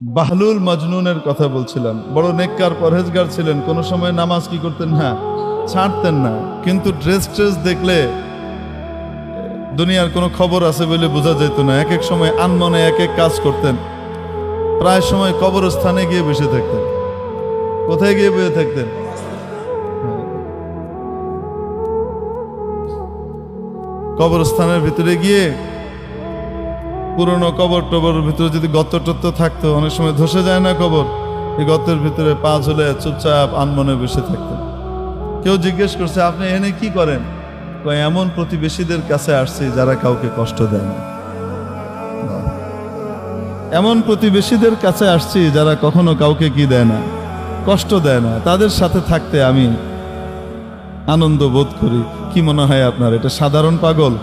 বাহলুল মজনুনের কথা বলছিলাম। বড় নেককার পরহেজগার ছিলেন, কোনো সময় নামাজ কি করতেন না, ছাড়তেন না। কিন্তু ড্রেস দেখলে দুনিয়ার কোনো খবর আছে বলে বোঝা যেত না। এক এক সময় আনমনে এক এক কাজ করতেন। প্রায় সময় কবরস্থানে গিয়ে বসে থাকতেন। কোথায় গিয়ে বসে থাকতেন? কবরস্থানের ভিতরে গিয়ে পুরনো কবর টবরের ভিতরে যদি গর্ত টত্ত থাকতো, অনেক সময় ধসে যায় না কবর, এই গর্তের ভিতরে পা ঝুলে চুপচাপ আনমনে বসে থাকতেন। কেউ জিজ্ঞেস করছে, আপনি এনে কি করেন? এমন প্রতিবেশীদের কাছে আসছি যারা কাউকে কষ্ট দেয় না। এমন প্রতিবেশীদের কাছে আসছি যারা কখনো কাউকে কি দেয় না, কষ্ট দেয় না। তাদের সাথে থাকতে আমি আনন্দ বোধ করি। কি মনে হয় আপনার, এটা সাধারণ পাগল?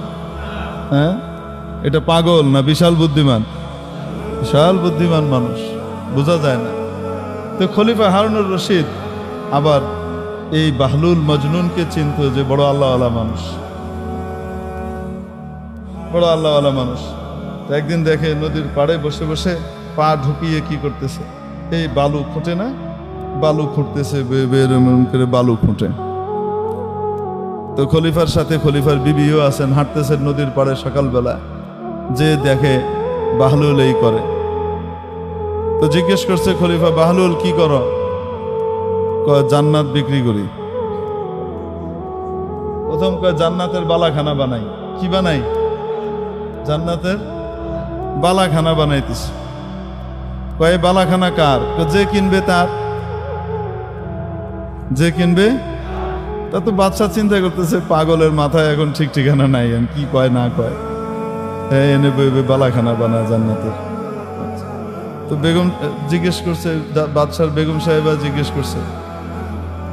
হ্যাঁ, এটা পাগল না বিশাল বুদ্ধিমান? বিশাল বুদ্ধিমান মানুষ, বোঝা যায় না। তো খলিফা হারুনুর রশিদ আবার এই বাহলুল মজনুনকে চিনত যে বড় আল্লাহওয়ালা মানুষ, বড় আল্লাহওয়ালা মানুষ। তো একদিন দেখে নদীর পাড়ে বসে বসে পা ঢুকিয়ে কি করতেছে, এই বালু খুঁটে না, বালু খুঁটতেছে, বেরম করে বালু খুঁটে। তো খলিফার সাথে খলিফার বিবিও আছেন, হাঁটতেছেন নদীর পাড়ে সকালবেলা, যে দেখে বাহলুল এই করে। তো জিজ্ঞেস করছে খলিফা, বাহলুল কি করো? কয় জান্নাত বিক্রি করি। প্রথম কয় জান্নাতের বালাখানা বানাই। কি বানাই? জান্নাতের বালাখানা বানাইতেছে। কয় বালাখানা কার? যে কিনবে তার। যে কিনবে তা তো বাদশা চিন্তা করতেছে, পাগলের মাথায় এখন ঠিক ঠিকানা নাই, কি কয় না কয়। হ্যাঁ, এনে বইবে বালাখানা বানায় জান্নাতের। তো বেগম জিজ্ঞেস করছে, বাদশার বেগম সাহেবা জিজ্ঞেস করছে,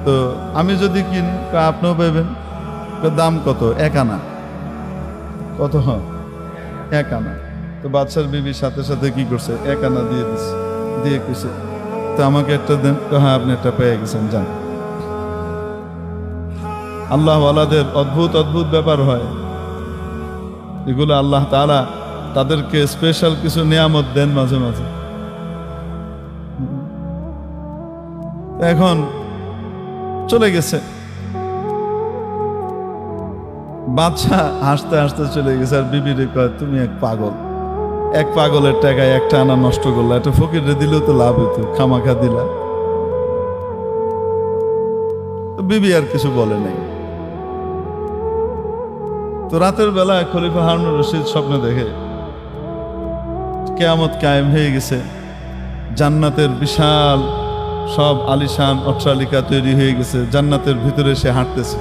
তো আমি যদি কিনি? আপনিও পাইবেন। দাম কত? 1 আনা। কত? 1 আনা। তো বাদশার বিবির সাথে সাথে কি করছে, 1 আনা দিয়ে দিচ্ছে। দিয়ে কইছে, তো আমাকে একটা দেন। হ্যাঁ, আপনি একটা পেয়ে গেছেন, যান। আল্লাহওয়ালাদের অদ্ভুত অদ্ভুত ব্যাপার হয় এগুলো। আল্লাহ তাআলা তাদেরকে স্পেশাল কিছু নিয়ামত দেন মাঝে মাঝে। এখন চলে গেছে বাদশা, হাসতে হাসতে চলে গেছে। আর বিবিরে কয়, তুমি এক পাগল, এক পাগলের টাকায় 1টা আনা নষ্ট করলা, একটা ফকিরে দিলেও তো লাভ হইতো, খামাখা দিলা। তো বিবি আর কিছু বলে নাই। তো রাতের বেলা খলিফা হারুনুর রশিদ স্বপ্নে দেখে কিয়ামত কায়েম হয়ে গেছে, জান্নাতের বিশাল সব আলিশান অট্টালিকা তৈরি হয়ে গেছে, জান্নাতের ভিতরে সে হাঁটতেছে,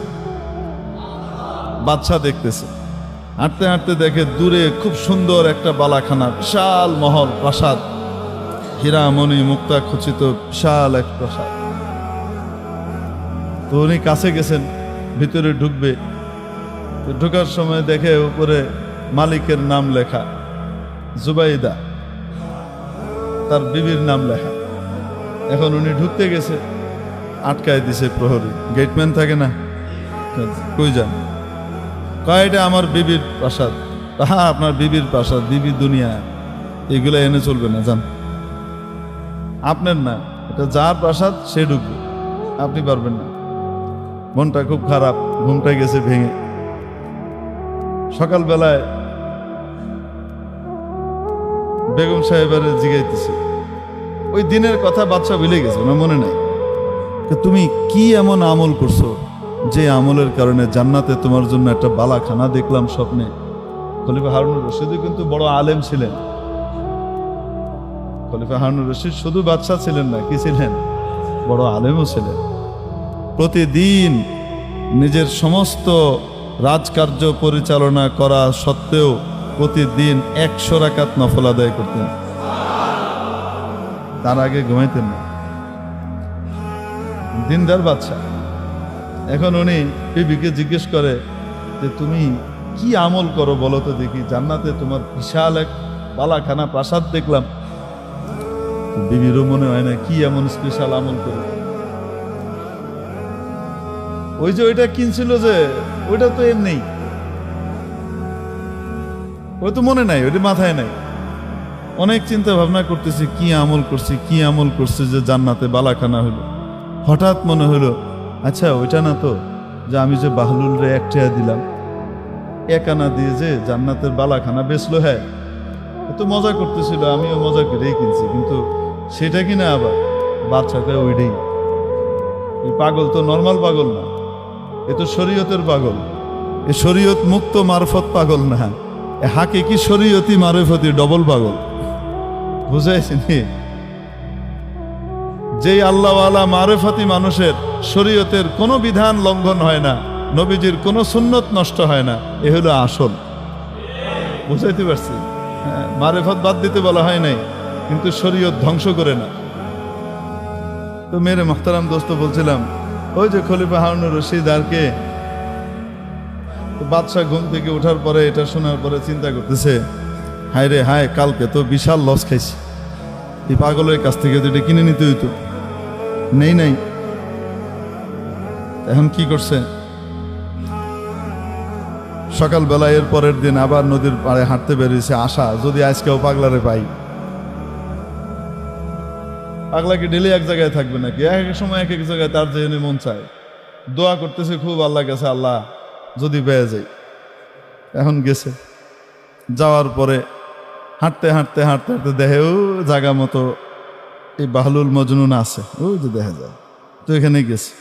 বাদশা দেখতেছে। হাঁটতে হাঁটতে দেখে দূরে খুব সুন্দর একটা বালাখানা, বিশাল মহল, প্রাসাদ, হীরা মণি মুক্তা খচিত বিশাল এক প্রাসাদ। তো উনি কাছে গেছেন, ভিতরে ঢুকবে। তো ঢোকার সময় দেখে উপরে মালিকের নাম লেখা, জুবাইদা, তার বিবির নাম লেখা। এখন উনি ঢুকতে গেছে, আটকায় দিছে প্রহরী, গেটম্যান থাকে না, কই যান? কয়, এটা আমার বিবির প্রাসাদ। হ্যাঁ, আপনার বিবির প্রাসাদ, বিবি দুনিয়া, এগুলো এনে চলবে না, যান। আপনার না, এটা যার প্রাসাদ সে ঢুকবে, আপনি পারবেন না। মনটা খুব খারাপ, ঘুমটা গেছে ভেঙে। সকালবেলায় বেগম সাহেবের জিগাইতেছে, ওই দিনের কথা বাদশা ভুলে গেছে, না মনে নাই। তুমি কি এমন আমল করছো যে আমলের কারণে জান্নাতে তোমার জন্য একটা বালাখানা দেখলাম স্বপ্নে? খলিফা হারুনুর রশিদ কিন্তু বড় আলেম ছিলেন। খলিফা হারুনুর রশিদ শুধু বাদশা ছিলেন না, কি ছিলেন? বড় আলেমও ছিলেন। প্রতিদিন নিজের সমস্ত রাজকার্য পরিচালনা করা সত্ত্বেও প্রতিদিন 100 রাকাত নফল আদায় করতেন। তার আগে ঘুমাইতেন না, দিনদার বাদশা। এখন উনি বিবিকে জিজ্ঞেস করে যে, তুমি কি আমল করো বলো তো দেখি, জান্নাতে তোমার বিশাল এক বালাখানা প্রাসাদ দেখলাম। বিবিরও মনে হয় না কি এমন স্পেশাল আমল করে। ওই যে ওইটা কিনছিল যে, ওইটা তো এমনি, ওই তো মনে নাই, ওইটা মাথায় নাই। অনেক চিন্তা ভাবনা করতেছি, কি আমল করছি যে জান্নাতে বালাখানা হলো। হঠাৎ মনে হলো, আচ্ছা ওইটা না তো যে আমি যে বাহলুল রে 1 টাকা দিলাম, 1 আনা দিয়ে যে জান্নাতের বালাখানা বেচলো। হ্যাঁ, এত মজা করতেছিল, আমিও মজা করেই কিনছি, কিন্তু সেটা কিনা আবার বাচ্চাকে ওইটাই। এই পাগল তো নর্মাল পাগল না, এ তো শরীয়তের পাগল। এ শরীয়ত মুক্ত মারফত পাগল না, এ হাকিকি শরীয়তি মারফতি ডবল পাগল। বুঝাইছি নি? যেই আল্লাহওয়ালা মারফতি মানুষের শরীয়তের কোনো বিধান লঙ্ঘন হয় না, নবীজির কোনো সুন্নত নষ্ট হয় না, এ হলো আসল। বুঝাইতে পারছি? হ্যাঁ, মারেফত বাদ দিতে বলা হয় নাই, কিন্তু শরীয়ত ধ্বংস করে না। তো মেরে মুহতারাম দোস্ত বলছিলাম, ওই যে খলিফা হারুনুর রশিদ আর কে, বাদশাহ ঘুম থেকে ওঠার পরে এটা শোনার পরে চিন্তা করতেছে, হায় রে হায়, কালকে তো বিশাল লস খাইছি, এই পাগলের কাছ থেকে তো এটা কিনে নিতে হইতো, নাই। এখন কি করছে? সকালবেলা এর পরের দিন আবার নদীর পাড়ে হাঁটতে বেরিয়েছে, আশা যদি আজকেও পাগলারে পাই। পাগলা কি ডেলি এক জায়গায় থাকবে নাকি? এক এক সময় এক এক জায়গায় তার যে মন চায়। দোয়া করতেছে খুব আল্লাহ কাছে, আল্লাহ যদি পেয়ে যাই। এখন গেছে, যাওয়ার পরে হাঁটতে দেখে ও জায়গা মতো এই বাহলুল মজনুন আছে, ওই যে দেখা যায়। তো এখানে গেছে,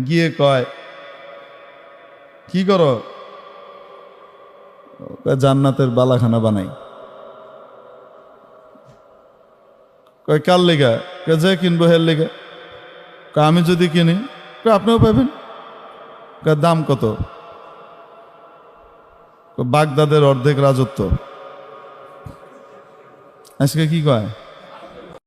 গিয়ে কয়, কি করো? জান্নাতের বালাখানা বানাই। কয় কার লেগা? যে কিনবো হের লেগা। আমি যদি কিনি, আপনিও পাবেন। দাম কত? বাগদাদের অর্ধেক রাজত্ব। আজকে কি কয়?